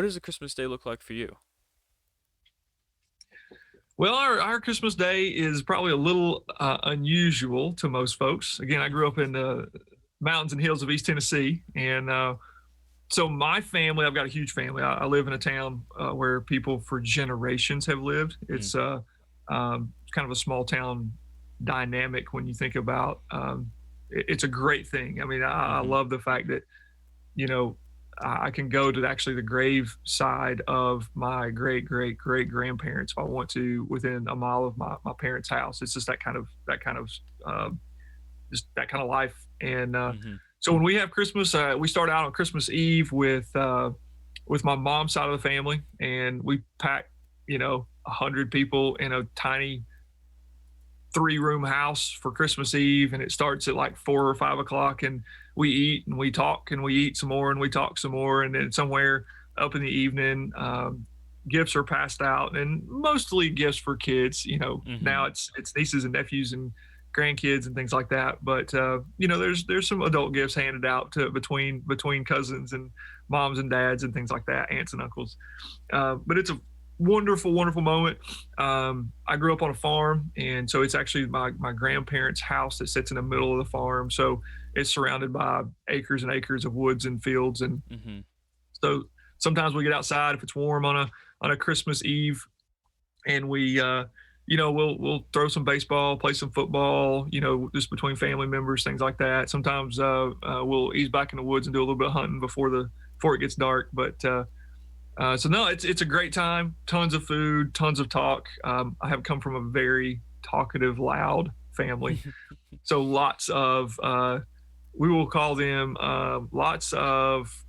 does a Christmas day look like for you? Well, our Christmas Day is probably a little unusual to most folks. Again, I grew up in the mountains and hills of East Tennessee, and so my family, I've got a huge family. I live in a town where people for generations have lived. It's kind of a small town dynamic when you think about. It's a great thing. I mean, I Mm-hmm. love the fact that you know I can go to actually the grave side of my great great great grandparents if I want to within a mile of my parents' house. It's just um, just that kind of life. And Mm-hmm. so when we have Christmas, we start out on Christmas Eve with my mom's side of the family, and we pack 100 people in a tiny 3-room house for Christmas Eve, and it starts at like 4 or 5 o'clock, and we eat and we talk and we eat some more and we talk some more, and then somewhere up in the evening, gifts are passed out, and mostly gifts for kids. Mm-hmm. Now it's nieces and nephews and grandkids and things like that, but there's some adult gifts handed out to between cousins and moms and dads and things like that, aunts and uncles. But it's a wonderful, wonderful moment. I grew up on a farm, and so it's actually my grandparents' house that sits in the middle of the farm. So it's surrounded by acres and acres of woods and fields, and Mm-hmm. so sometimes we get outside if it's warm on a Christmas Eve, and we'll throw some baseball, play some football, just between family members, things like that. Sometimes we'll ease back in the woods and do a little bit of hunting before it gets dark. But so no, it's a great time. Tons of food, tons of talk. I have come from a very talkative, loud family, so lots of we will call them lots of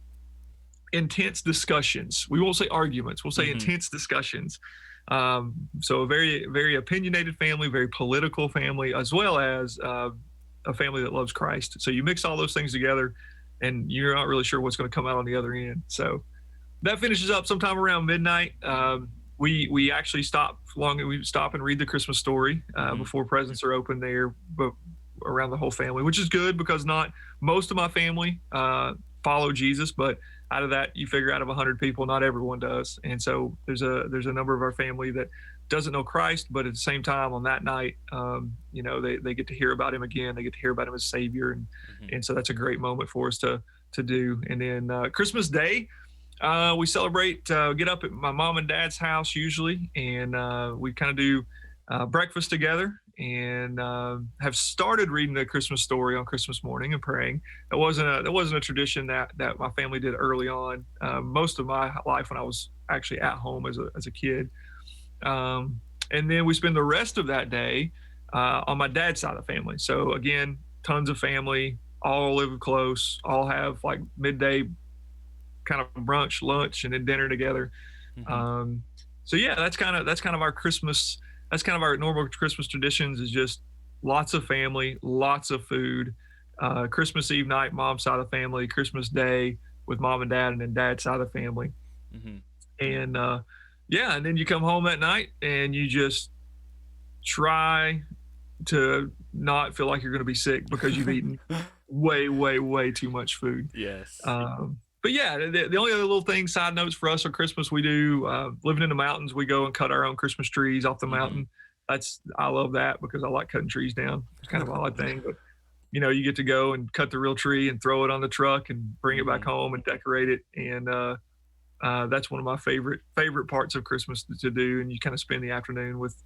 intense discussions. We won't say arguments. We'll say Mm-hmm. intense discussions. So a very very opinionated family, very political family, as well as a family that loves Christ. So you mix all those things together, and you're not really sure what's going to come out on the other end. So that finishes up sometime around midnight. We actually stop long. We stop and read the Christmas story Mm-hmm. before presents are opened there, but around the whole family, which is good because not most of my family follow Jesus, but out of that, you figure out of 100 people, not everyone does, and so there's a number of our family that doesn't know Christ, but at the same time on that night, they get to hear about him again. They get to hear about him as Savior, and Mm-hmm. and so that's a great moment for us to do. And then Christmas Day, we celebrate, get up at my mom and dad's house usually, and we kind of do breakfast together, and have started reading the Christmas story on Christmas morning and praying. That wasn't a tradition that my family did early on. Most of my life when I was actually at home as a kid, and then we spend the rest of that day on my dad's side of the family. So again, tons of family, all live close, all have like midday kind of brunch, lunch, and then dinner together. Mm-hmm. Um, so yeah, that's kind of our Christmas. That's kind of our normal Christmas traditions. Is just lots of family, lots of food. Christmas Eve night, mom's side of the family. Christmas Day with mom and dad, and then dad's side of the family. Mm-hmm. And yeah, and then you come home that night and you just try to not feel like you're going to be sick because you've eaten way, way, way too much food. Yes. But yeah, the only other little thing, side notes for us on Christmas, we do living in the mountains. We go and cut our own Christmas trees off the Mm-hmm. mountain. I love that because I like cutting trees down. It's kind of an odd thing, but you get to go and cut the real tree and throw it on the truck and bring it back Mm-hmm. home and decorate it. And that's one of my favorite parts of Christmas to do. And you kind of spend the afternoon with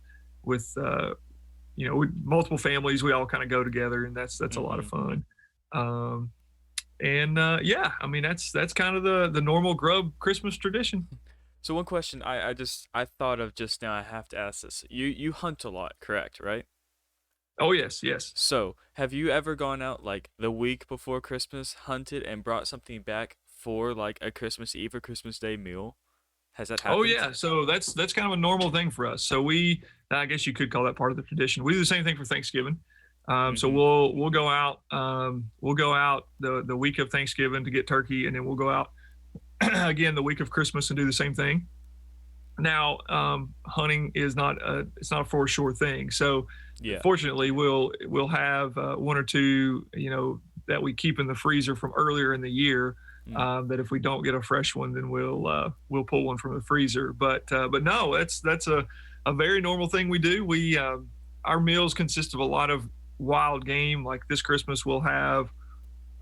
multiple families. We all kind of go together, and that's a lot of Mm-hmm. fun. Um, and yeah, I mean that's kind of the normal Grubb Christmas tradition. So one question I thought of just now, I have to ask this. You hunt a lot, correct, right? Oh yes, yes. So, have you ever gone out like the week before Christmas, hunted and brought something back for like a Christmas Eve or Christmas Day meal? Has that Oh happened? yeah. So that's kind of a normal thing for us. So I guess you could call that part of the tradition. We do the same thing for Thanksgiving. So Mm-hmm. we'll go out. We'll go out the week of Thanksgiving to get turkey, and then we'll go out again the week of Christmas and do the same thing. Now, hunting is not a for sure thing. So Yeah. fortunately, we'll have one or two that we keep in the freezer from earlier in the year Mm. That if we don't get a fresh one, then we'll pull one from the freezer. But no, that's a very normal thing we do. We Our meals consist of a lot of wild game. Like this Christmas, we'll have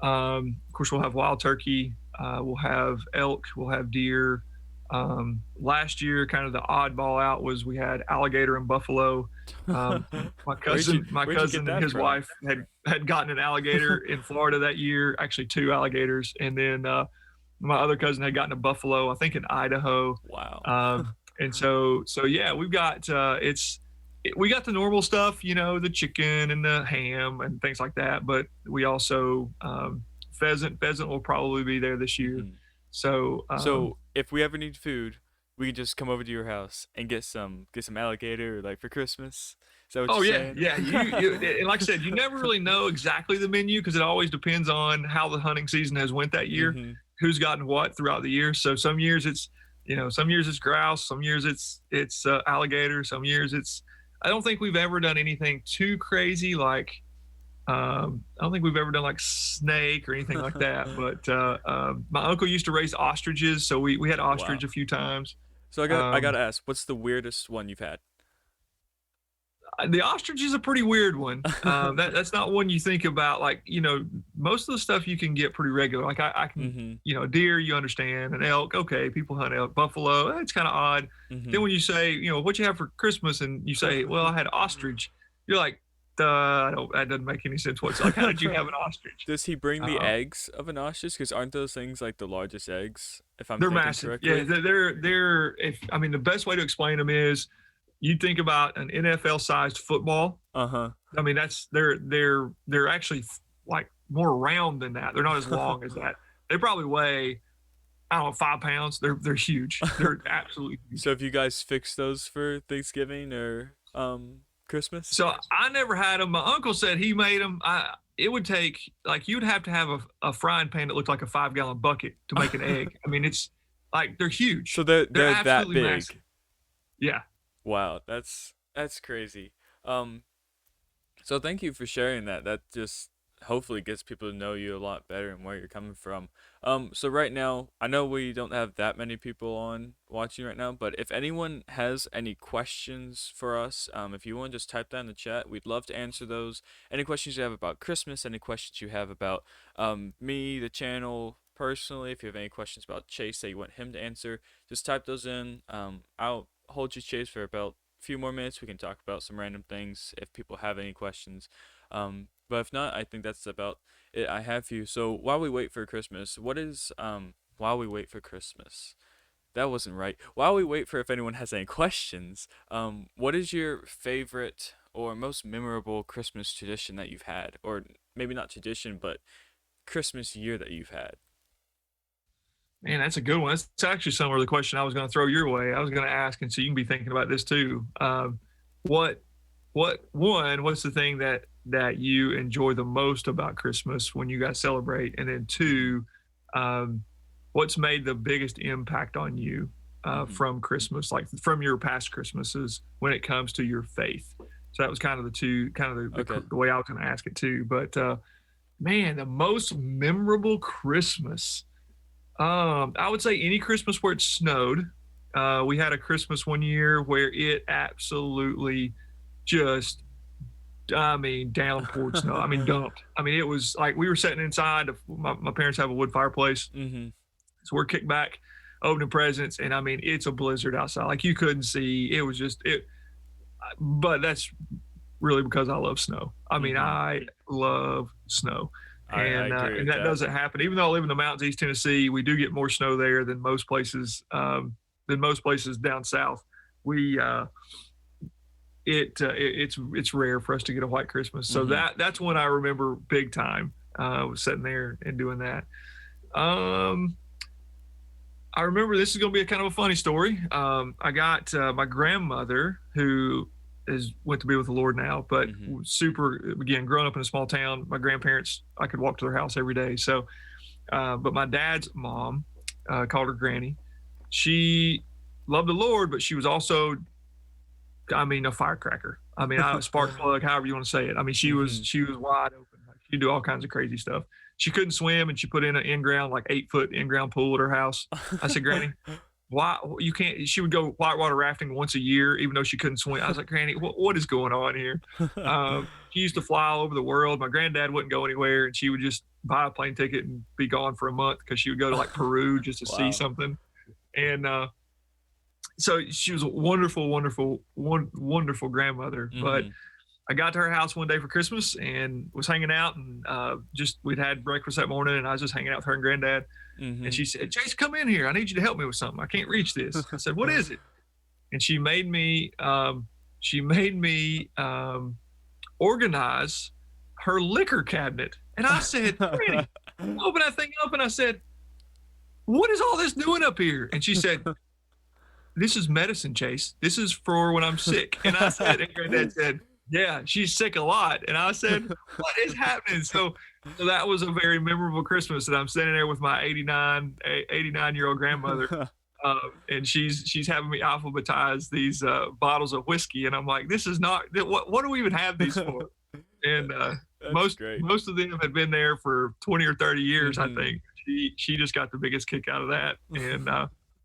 of course, we'll have wild turkey, we'll have elk, we'll have deer. Last year, kind of the oddball out was we had alligator and buffalo. Um, my Where'd you get cousin and that his from? wife had gotten an alligator in Florida that year, actually two alligators, and then my other cousin had gotten a buffalo, I think in Idaho. Wow. And so yeah, we got the normal stuff, the chicken and the ham and things like that. But we also pheasant will probably be there this year. Hmm. So So if we ever need food, we can just come over to your house and get some alligator like for Christmas. Is that what oh you're yeah, saying? yeah. And like I said, you never really know exactly the menu because it always depends on how the hunting season has went that year, Hmm. who's gotten what throughout the year. So some years it's grouse, some years it's alligator, some years it's. I don't think we've ever done anything too crazy like. I don't think we've ever done like snake or anything like that. But my uncle used to raise ostriches, so we had ostrich Wow. a few times. So I Um, gotta ask, what's the weirdest one you've had? the ostrich is a pretty weird one. That's not one you think about. Like most of the stuff you can get pretty regular. Like I can, Hmm. deer, you understand, an elk. Okay, people hunt elk. Buffalo, it's kind of odd. Hmm. Then when you say, what you have for Christmas, and you say, well, I had ostrich, you're like, I don't. That doesn't make any sense whatsoever. Like, how did you have an ostrich? Does he bring the Uh, eggs of an ostrich? Because aren't those things like the largest eggs, if I'm they're thinking massive. Yeah, correctly? they're. If I mean, the best way to explain them is you think about an NFL sized football. Uh-huh. I mean, they're actually like more round than that. They're not as long as that. They probably weigh, I don't know, 5 pounds. They're huge. They're absolutely huge. So have you guys fixed those for Thanksgiving or Christmas? So I never had them. My uncle said he made them. It would take like you'd have to have a frying pan that looked like a 5 gallon bucket to make an egg. I mean, it's like they're So huge. they're They're they're that absolutely massive. big. Yeah. Wow, that's crazy. Um, so thank you for sharing that. That just hopefully gets people to know you a lot better and where you're coming from. So right now, I know we don't have that many people on watching right now, but if anyone has any questions for us, if you want to just type that in the chat, we'd love to answer those. Any questions you have about Christmas, any questions you have about me, the channel, personally, if you have any questions about Chase that you want him to answer, just type those in. I'll hold you, Chase, for about a few more minutes. We can talk about some random things if people have any questions. But if not, I think that's about it I have for you. So while we wait for Christmas, while we wait for Christmas? That wasn't right. While we wait for if anyone has any questions, what is your favorite or most memorable Christmas tradition that you've had? Or maybe not tradition, but Christmas year that you've had? Man, that's a good one. That's actually some of the question I was going to throw your way. I was going to ask, and so you can be thinking about this too. What, what's the thing that you enjoy the most about Christmas when you guys celebrate, and then Mm-hmm. two, um, what's made the biggest impact on you Mm-hmm. from Christmas, like from your past Christmases when it comes to your faith? So that was kind of the two, kind of Okay. the way I was going to ask it too. But man, the most memorable Christmas. I would say any Christmas where it snowed. We had a Christmas one year where it absolutely just, I mean, downpoured snow. I mean, dumped. I mean, it was like we were sitting inside. My parents have a wood fireplace, Mm-hmm. so we're kicked back, opening presents, and I mean, it's a blizzard outside. Like you couldn't see. It was just it. But that's really because I love snow. I mean, Mm-hmm. I love snow, I agree and with that that. doesn't happen. Even though I live in the mountains, East Tennessee, we do get more snow there than most places down south. We it's rare for us to get a white Christmas, so Mm-hmm. that's when I remember big time. Was sitting there and doing that. Um, I remember this is going to be a kind of a funny story. I got my grandmother who is went to be with the Lord now, but Mm-hmm. super again growing up in a small town. My grandparents, I could walk to their house every day. So, but my dad's mom called her Granny. She loved the Lord, but she was also, I mean, a firecracker. I mean, a spark plug, however you want to say it. I mean, Mm-hmm. she was wide open. Like, she'd do all kinds of crazy stuff. she couldn't swim, and she put in an in-ground, like 8-foot in-ground pool at her house. I said, Granny, why you can't? She would go whitewater rafting once a year, even though she couldn't swim. I was like, Granny, what is going on here? She used to fly all over the world. My granddad wouldn't go anywhere, and she would just buy a plane ticket and be gone for a month because she would go to like Peru just to see Wow. something. And so she was a wonderful, wonderful, wonderful grandmother. But Mhm. I got to her house one day for Christmas and was hanging out, and just we'd had breakfast that morning, and I was just hanging out with her and granddad. And Mhm. she said, Chase, come in here. I need you to help me with something. I can't reach this. I said, what is it? And she made me organize her liquor cabinet. And I said, Granny, open that thing up. And I said, what is all this doing up here? And she said, this is medicine, Chase. This is for when I'm sick. And I said, and Granddad said, yeah, she's sick a lot. And I said, what is happening? So that was a very memorable Christmas. And I'm sitting there with my 89-year-old grandmother. And she's having me alphabetize these bottles of whiskey. And I'm like, this is not, what do we even have these for? And That's most great. most of them had been there for 20 or 30 years, I Mhm. think. She just got the biggest kick out of that. And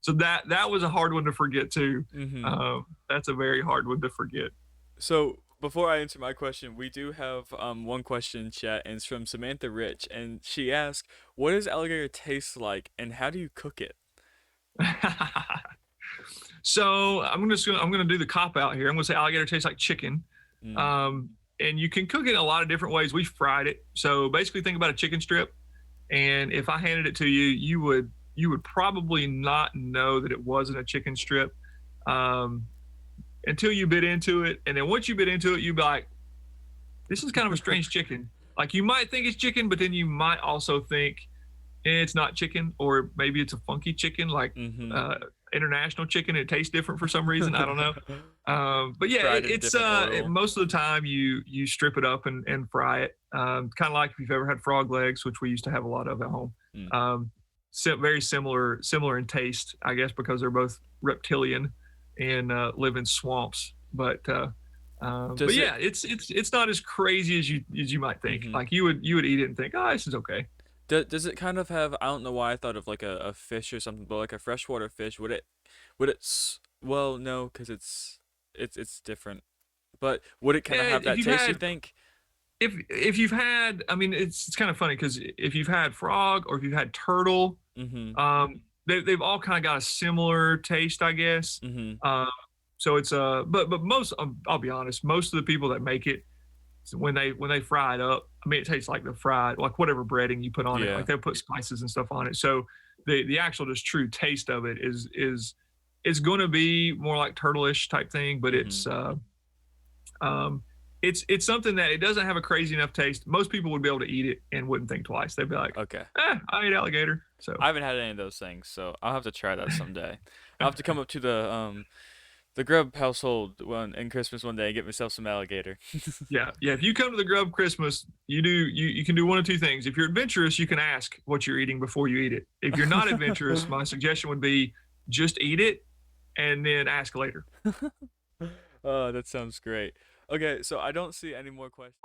so that was a hard one to forget too. Mhm. That's a very hard one to forget. So before I answer my question, we do have one question in chat, and it's from Samantha Rich, and she asks, "What does alligator taste like, and how do you cook it?" So I'm gonna do the cop out here. I'm gonna say alligator tastes like chicken. Mm. Um, and you can cook it in a lot of different ways. We fried it. So basically think about a chicken strip. And if I handed it to you, you would probably not know that it wasn't a chicken strip um, until you bit into it. And then once you bit into it, you'd be like, this is kind of a strange chicken. Like you might think it's chicken, but then you might also think it's not chicken, or maybe it's a funky chicken, like Mhm. uh, international chicken. It tastes different for some reason. I don't know. But yeah, Fried in a different oil. most of the time you strip it up and fry it. Kind of like if you've ever had frog legs, which we used to have a lot of at home. Mm. Very similar in taste, I guess, because they're both reptilian and live in swamps. But Does it? yeah, it's not as crazy as you might think. Mhm. Like you would eat it and think, oh, this is okay. Does it kind of have? I don't know why I thought of like a fish or something, but like a freshwater fish. Would it? Well, no, because it's different. But would it kind of Yeah, have if that you've taste? You had think? if you've had, I mean, it's kind of funny because if you've had frog or if you've had turtle, Mhm. they've all kind of got a similar taste, I guess. Mhm. Um, so it's but most I'll be honest, most of the people that make it when they fry it up, I mean, it tastes like the fried, like whatever breading you put on it, like Yeah. they'll put spices and stuff on it. So the actual just true taste of it is going to be more like turtle-ish type thing, but Mhm. um, it's something that it doesn't have a crazy enough taste. Most people would be able to eat it and wouldn't think twice. They'd be like, Okay. I ate alligator. So I haven't had any of those things, so I'll have to try that someday. I'll have to come up to the Grubb household one in Christmas one day and get myself some alligator. yeah, yeah. If you come to the Grub Christmas, you can do one of two things. If you're adventurous, you can ask what you're eating before you eat it. If you're not adventurous, my suggestion would be just eat it and then ask later. Oh, that sounds great. Okay, so I don't see any more questions.